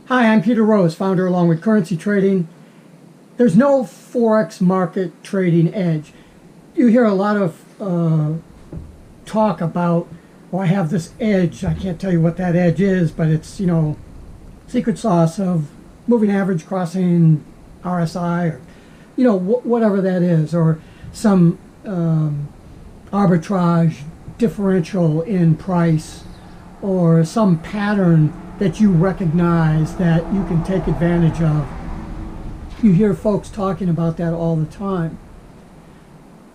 Hi, I'm Peter Rose, founder of Longwood Currency Trading. There's no Forex market trading edge. You hear a lot of talk about, well, I have this edge. I can't tell you what that edge is, but it's, secret sauce of moving average crossing RSI, or, whatever that is, or some arbitrage differential in price, or some pattern that you recognize that you can take advantage of. You hear folks talking about that all the time.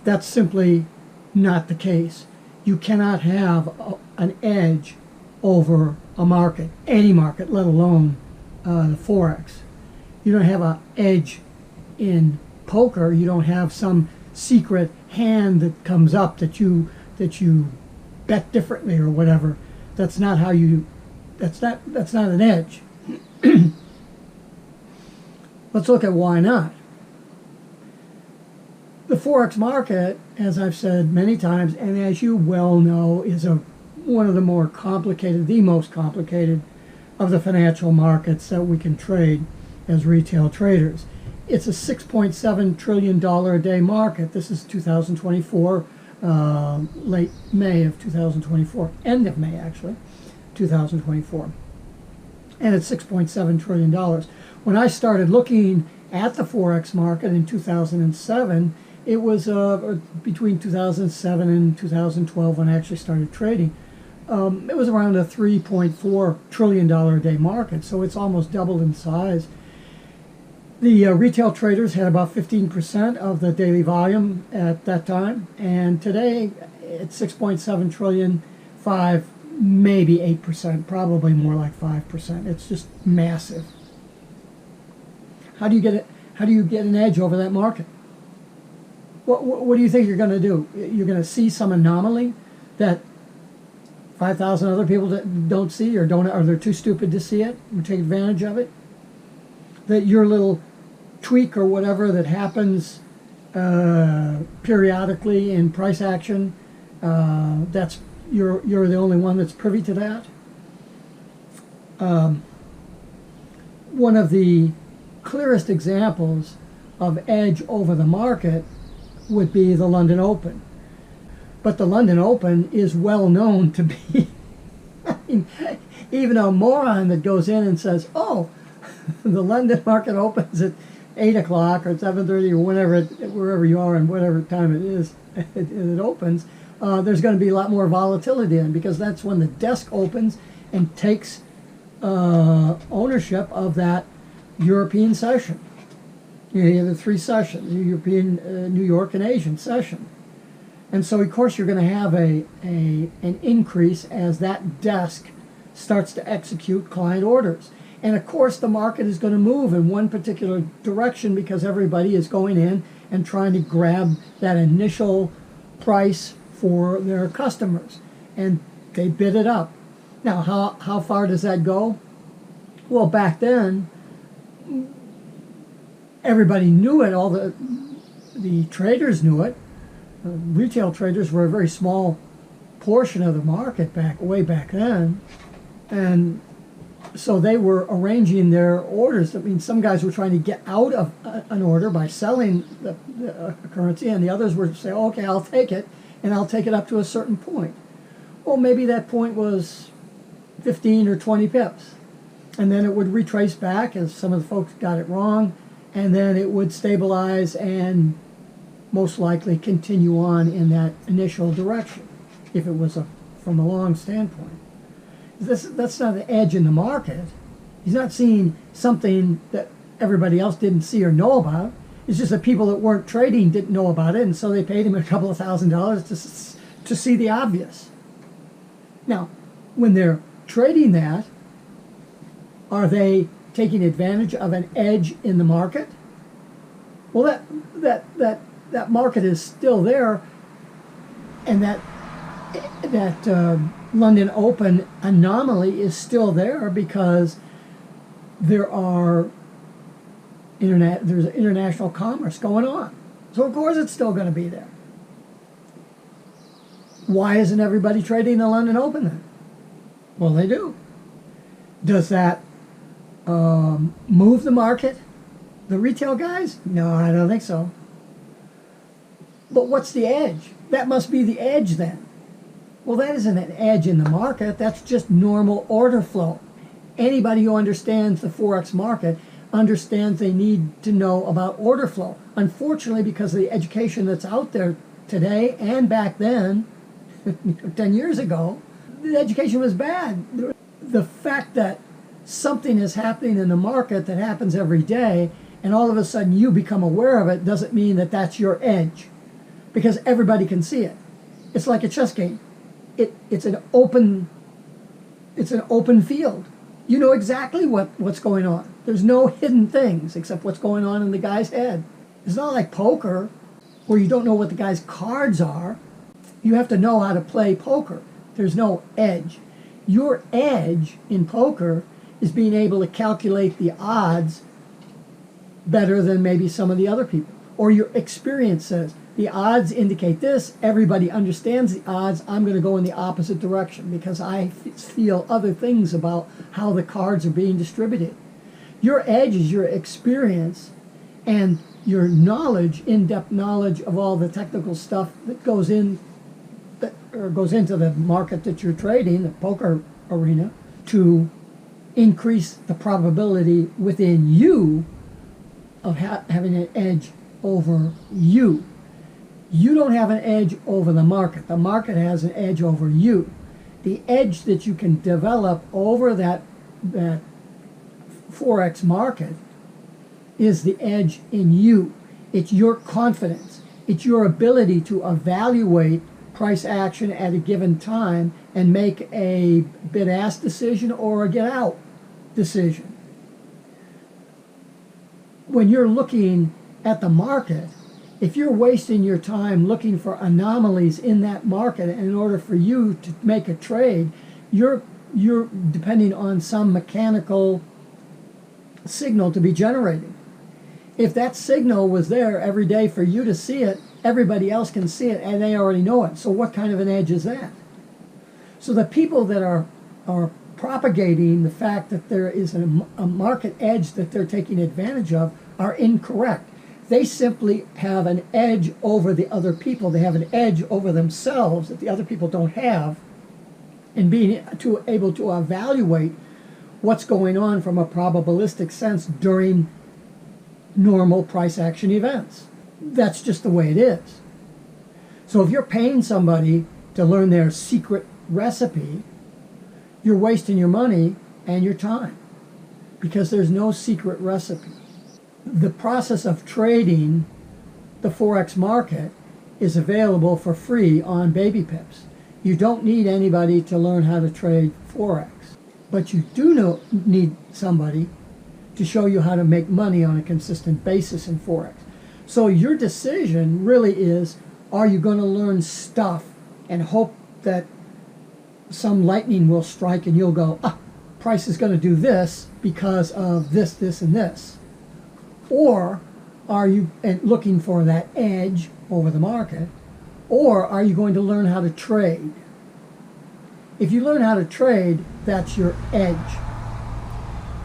That's simply not the case. You cannot have an edge over a market, any market, let alone the Forex. You don't have an edge in poker. You don't have some secret hand that comes up that you bet differently or whatever. That's not how you. That's not an edge. Let's look at why not. The Forex market, as I've said many times, and as you well know, is one of the more complicated, the most complicated of the financial markets that we can trade as retail traders. It's a $6.7 trillion a day market. This is 2024, late May of 2024, end of May actually, 2024. And it's $6.7 trillion. When I started looking at the Forex market in 2007, it was between 2007 and 2012 when I actually started trading. It was around a $3.4 trillion a day market, so it's almost doubled in size. The retail traders had about 15% of the daily volume at that time, and today it's 6.7 trillion, 5, maybe 8%, probably more like 5%. It's just massive. How do you get it? How do you get an edge over that market? What do you think you're going to do? You're going to see some anomaly that 5,000 other people that don't see, or they're too stupid to see it or take advantage of it? That your little tweak or whatever that happens periodically in price action, that's you're the only one that's privy to that. One of the clearest examples of edge over the market would be the London Open. But the London Open is well known to be, I mean, even a moron that goes in and says, oh, the London market opens at 8 o'clock or 7:30 or wherever you are and whatever time it is, it opens, there's going to be a lot more volatility in, because that's when the desk opens and takes ownership of that European session. You have the three sessions, European, New York, and Asian session. And so, of course, you're going to have an increase as that desk starts to execute client orders. And, of course, the market is going to move in one particular direction because everybody is going in and trying to grab that initial price for their customers. And they bid it up. Now, how far does that go? Well, back then, everybody knew it. All the traders knew it. Retail traders were a very small portion of the market way back then, and so they were arranging their orders. I mean, some guys were trying to get out of an order by selling the currency, and the others were saying, okay, I'll take it, and I'll take it up to a certain point. Well, maybe that point was 15 or 20 pips, and then it would retrace back as some of the folks got it wrong, and then it would stabilize and most likely continue on in that initial direction, if it was from a long standpoint. That's not an edge in the market. He's not seeing something that everybody else didn't see or know about. It's just that people that weren't trading didn't know about it, and so they paid him a couple of $1,000s to see the obvious. Now, when they're trading that, are they taking advantage of an edge in the market? Well, that market is still there, and that London Open anomaly is still there because there's international commerce going on. So of course it's still going to be there. Why isn't everybody trading the London Open then? Well, they do. Does that move the market? The retail guys? No, I don't think so. But what's the edge? That must be the edge then. Well, that isn't an edge in the market. That's just normal order flow. Anybody who understands the Forex market understands they need to know about order flow. Unfortunately, because of the education that's out there today and back then, 10 years ago, the education was bad. The fact that something is happening in the market that happens every day and all of a sudden you become aware of it doesn't mean that that's your edge, because everybody can see it. It's like a chess game. It's an open field. You know exactly what's going on. There's no hidden things except what's going on in the guy's head. It's not like poker where you don't know what the guy's cards are. You have to know how to play poker. There's no edge. Your edge in poker is being able to calculate the odds better than maybe some of the other people. Or your experience says, the odds indicate this, everybody understands the odds, I'm going to go in the opposite direction because I feel other things about how the cards are being distributed. Your edge is your experience and your knowledge, in-depth knowledge of all the technical stuff that goes into the market that you're trading, the poker arena, to increase the probability within you of having an edge over you. You don't have an edge over the market. The market has an edge over you. The edge that you can develop over that Forex market is the edge in you. It's your confidence. It's your ability to evaluate price action at a given time and make a bid-ask decision or a get-out decision. When you're looking at the market, if you're wasting your time looking for anomalies in that market, and in order for you to make a trade, you're depending on some mechanical signal to be generated. If that signal was there every day for you to see it, everybody else can see it and they already know it. So what kind of an edge is that? So the people that are propagating the fact that there is a market edge that they're taking advantage of are incorrect. They simply have an edge over the other people. They have an edge over themselves that the other people don't have in being able to evaluate what's going on from a probabilistic sense during normal price action events. That's just the way it is. So if you're paying somebody to learn their secret recipe, you're wasting your money and your time because there's no secret recipe. The process of trading the Forex market is available for free on Baby Pips. You don't need anybody to learn how to trade Forex, but you do need somebody to show you how to make money on a consistent basis in Forex. So your decision really is, are you going to learn stuff and hope that some lightning will strike and you'll go, price is going to do this because of this, this, and this? Or are you looking for that edge over the market? Or are you going to learn how to trade? If you learn how to trade, that's your edge.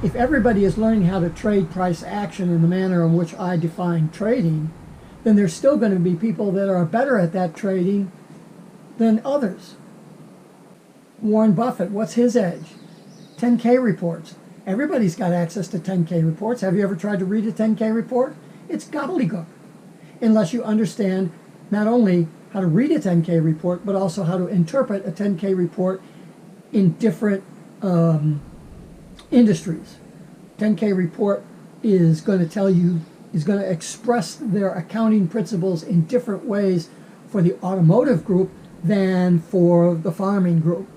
If everybody is learning how to trade price action in the manner in which I define trading, then there's still going to be people that are better at that trading than others. Warren Buffett, what's his edge? 10K reports. Everybody's got access to 10K reports. Have you ever tried to read a 10K report? It's gobbledygook. Unless you understand not only how to read a 10K report, but also how to interpret a 10K report in different industries. 10K report is going to express their accounting principles in different ways for the automotive group than for the farming group.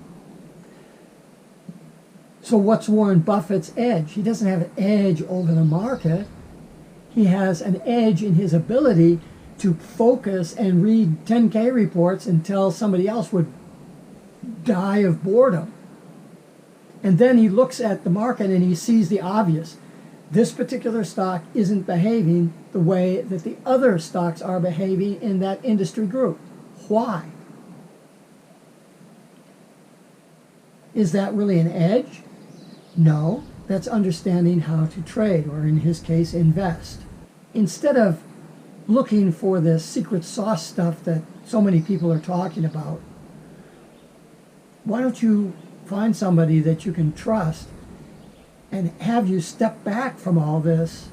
So what's Warren Buffett's edge? He doesn't have an edge over the market. He has an edge in his ability to focus and read 10K reports until somebody else would die of boredom. And then he looks at the market and he sees the obvious. This particular stock isn't behaving the way that the other stocks are behaving in that industry group. Why? Is that really an edge? No, That's understanding how to trade, or in his case, invest. Instead of looking for the secret sauce stuff that so many people are talking about, why don't you find somebody that you can trust and have you step back from all this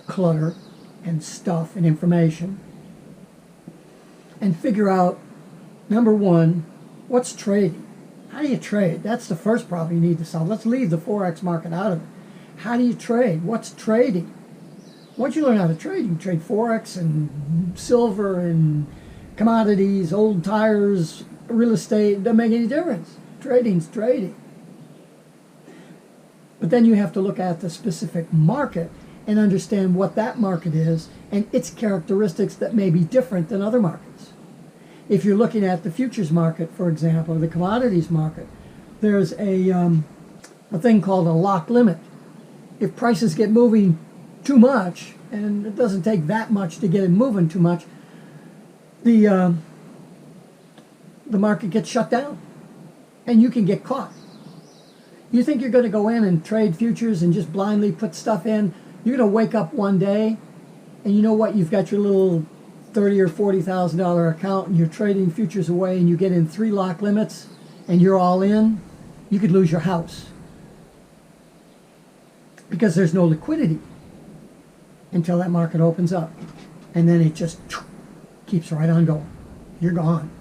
clutter and stuff and information and figure out, number one, what's trading? How do you trade? That's the first problem you need to solve. Let's leave the Forex market out of it. How do you trade? What's trading? Once you learn how to trade, you can trade Forex and silver and commodities, old tires, real estate. It doesn't make any difference. Trading's trading. But then you have to look at the specific market and understand what that market is and its characteristics that may be different than other markets. If you're looking at the futures market, for example, or the commodities market, there's a thing called a lock limit. If prices get moving too much, and it doesn't take that much to get it moving too much, the market gets shut down, and you can get caught. You think you're going to go in and trade futures and just blindly put stuff in? You're going to wake up one day, and you know what? You've got your little $30,000 or $40,000 account, and you're trading futures away, and you get in 3 lock limits, and you're all in. You could lose your house because there's no liquidity until that market opens up, and then it just keeps right on going. You're gone.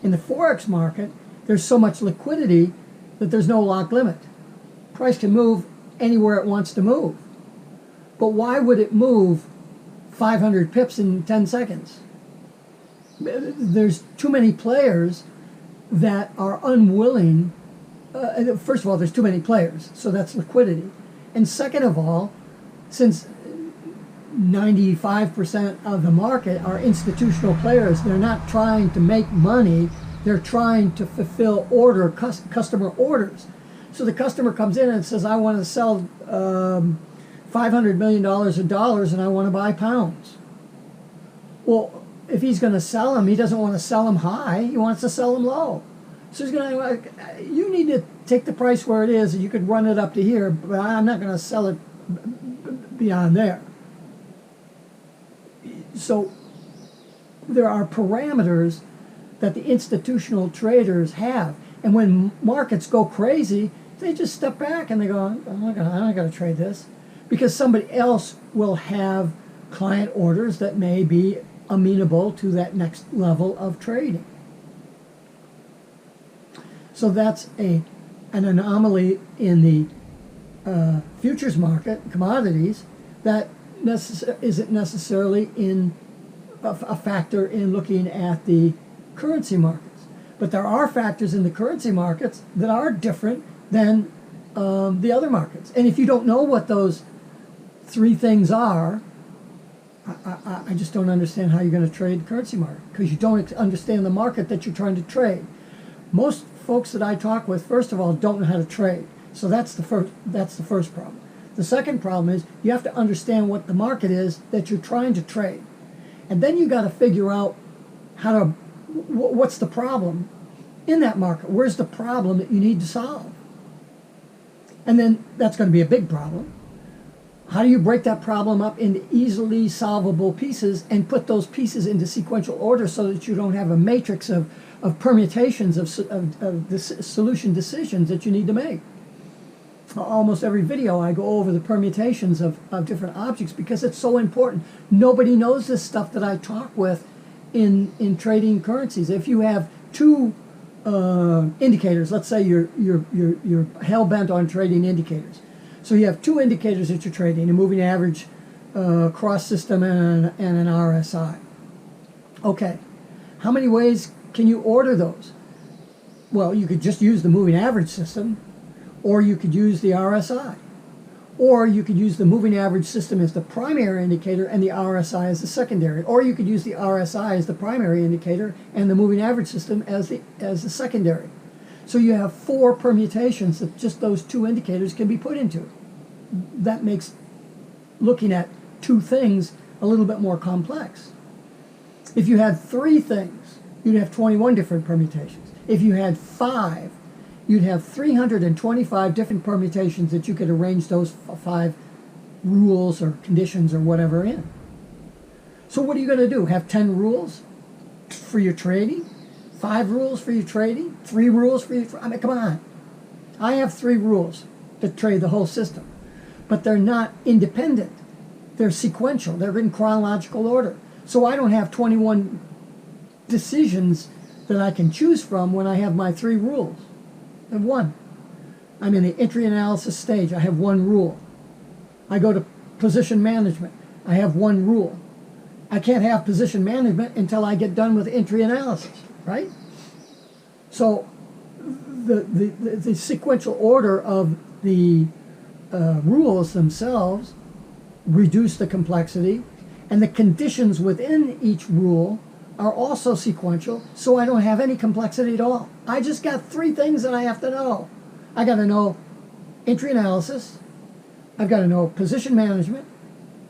In the Forex market, there's so much liquidity that there's no lock limit. Price can move anywhere it wants to move. But why would it move 500 pips in 10 seconds? There's too many players that are unwilling. First of all, there's too many players, so that's liquidity. And second of all, since 95% of the market are institutional players, they're not trying to make money, they're trying to fulfill customer orders. So the customer comes in and says, I want to sell $500 million of dollars and I want to buy pounds. Well, if he's going to sell them, he doesn't want to sell them high, he wants to sell them low. So he's going to, you need to take the price where it is, and you could run it up to here, but I'm not going to sell it beyond there. So there are parameters that the institutional traders have, and when markets go crazy, they just step back and they go, I'm not going to trade this, because somebody else will have client orders that may be amenable to that next level of trading. So that's an anomaly in the futures market, commodities, that isn't necessarily in a factor in looking at the currency markets. But there are factors in the currency markets that are different than the other markets. And if you don't know what those 3 things are, I just don't understand how you're going to trade the currency market, because you don't understand the market that you're trying to trade. Most folks that I talk with, first of all, don't know how to trade. So that's the first problem. The second problem is you have to understand what the market is that you're trying to trade. And then you got to figure out what's the problem in that market. Where's the problem that you need to solve? And then that's going to be a big problem. How do you break that problem up into easily solvable pieces and put those pieces into sequential order so that you don't have a matrix of permutations of the solution decisions that you need to make? Almost every video I go over the permutations of different objects because it's so important. Nobody knows this stuff that I talk with in trading currencies. If you have 2 indicators, let's say you're hell-bent on trading indicators. So you have 2 indicators that you're trading, a moving average, cross system, and an RSI. Okay, how many ways can you order those? Well, you could just use the moving average system, or you could use the RSI. Or you could use the moving average system as the primary indicator and the RSI as the secondary. Or you could use the RSI as the primary indicator and the moving average system as the secondary. So you have 4 permutations that just those 2 indicators can be put into. That makes looking at 2 things a little bit more complex. If you had 3 things, you'd have 21 different permutations. If you had 5, you'd have 325 different permutations that you could arrange those 5 rules or conditions or whatever in. So what are you going to do? Have 10 rules for your trading? 5 rules for your trading? 3 rules for your... I mean, come on. I have 3 rules to trade the whole system. But they're not independent. They're sequential. They're in chronological order. So I don't have 21 decisions that I can choose from when I have my 3 rules. I have 1. I'm in the entry analysis stage. I have 1 rule. I go to position management. I have 1 rule. I can't have position management until I get done with entry analysis, right? So the sequential order of the rules themselves reduce the complexity, and the conditions within each rule are also sequential, so I don't have any complexity at all. I just got 3 things that I have to know. I got to know entry analysis, I've got to know position management,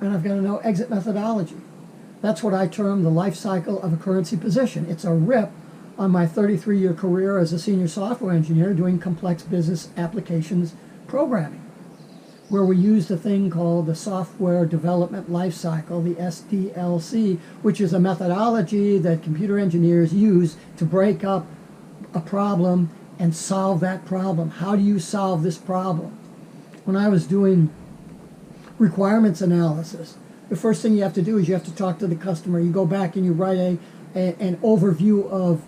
and I've got to know exit methodology. That's what I term the life cycle of a currency position. It's a rip on my 33-year career as a senior software engineer doing complex business applications programming, where we used a thing called the software development life cycle, the SDLC, which is a methodology that computer engineers use to break up a problem and solve that problem. How do you solve this problem? When I was doing requirements analysis, the first thing you have to do is you have to talk to the customer. You go back and you write an overview of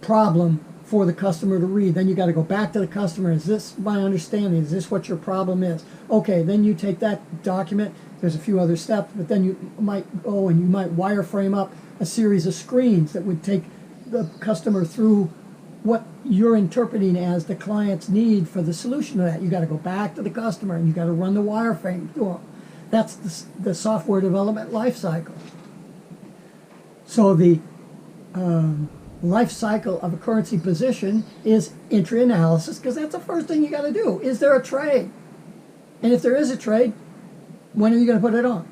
problem for the customer to read. Then you got to go back to the customer. Is this my understanding? Is this what your problem is? Okay, then you take that document. There's a few other steps, but then you might go and you might wireframe up a series of screens that would take the customer through what you're interpreting as the client's need for the solution to that. You got to go back to the customer and you got to run the wireframe through them. That's the software development life cycle. So the life cycle of a currency position is entry analysis, because that's the first thing you got to do. Is there a trade? And if there is a trade, when are you going to put it on?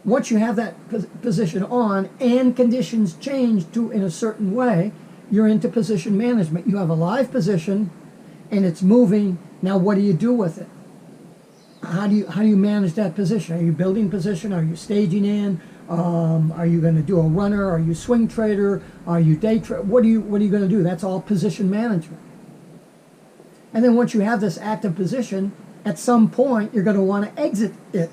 Once you have that position on and conditions change to in a certain way, you're into position management. You have a live position and it's moving. Now what do you do with it? How do you manage that position? Are you building position? Are you staging in? Are you going to do a runner? Are you swing trader? Are you day trader? What are you going to do? That's all position management. And then once you have this active position, at some point you're going to want to exit it.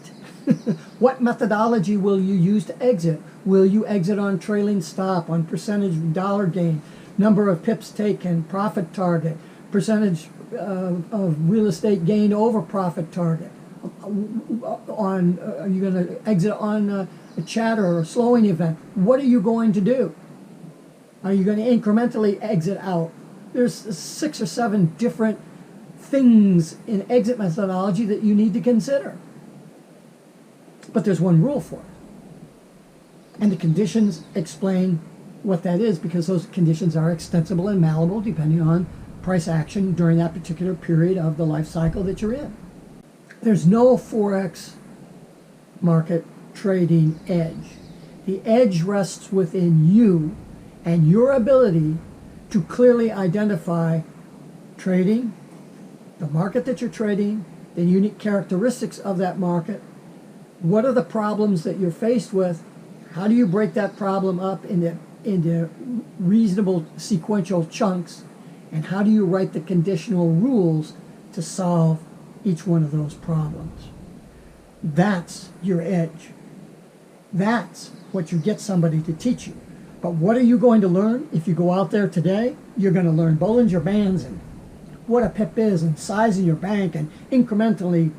What methodology will you use to exit? Will you exit on trailing stop, on percentage dollar gain, number of pips taken, profit target, percentage of real estate gained over profit target? Are you going to exit on a chatter or a slowing event? What are you going to do? Are you going to incrementally exit out? There's 6 or 7 different things in exit methodology that you need to consider. But there's one rule for it. And the conditions explain what that is, because those conditions are extensible and malleable depending on price action during that particular period of the life cycle that you're in. There's no Forex market trading edge. The edge rests within you and your ability to clearly identify trading, the market that you're trading, the unique characteristics of that market. What are the problems that you're faced with? How do you break that problem up into reasonable sequential chunks? And how do you write the conditional rules to solve each one of those problems? That's your edge. That's what you get somebody to teach you. But what are you going to learn if you go out there today? You're going to learn Bollinger Bands and what a pip is and size of your bank and incrementally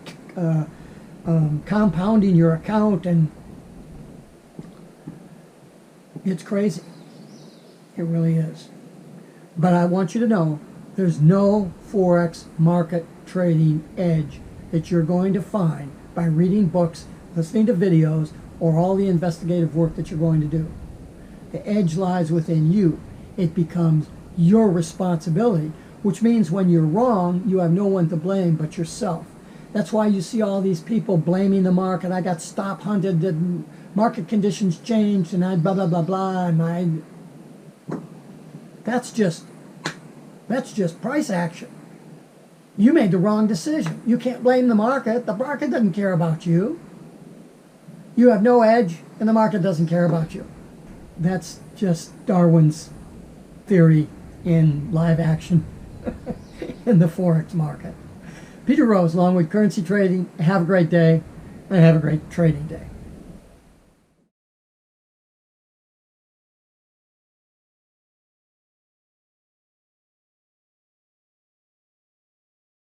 compounding your account, and it's crazy. It really is. But I want you to know there's no Forex market trading edge that you're going to find by reading books, listening to videos, or all the investigative work that you're going to do. The edge lies within you. It becomes your responsibility, which means when you're wrong, you have no one to blame but yourself. That's why you see all these people blaming the market. I got stop hunted, the market conditions changed, and I blah, blah, blah, blah. And that's just That's just price action. You made the wrong decision. You can't blame the market. The market doesn't care about you. You have no edge, and the market doesn't care about you. That's just Darwin's theory in live action in the Forex market. Peter Rose, Longwood Currency Trading. Have a great day, and have a great trading day.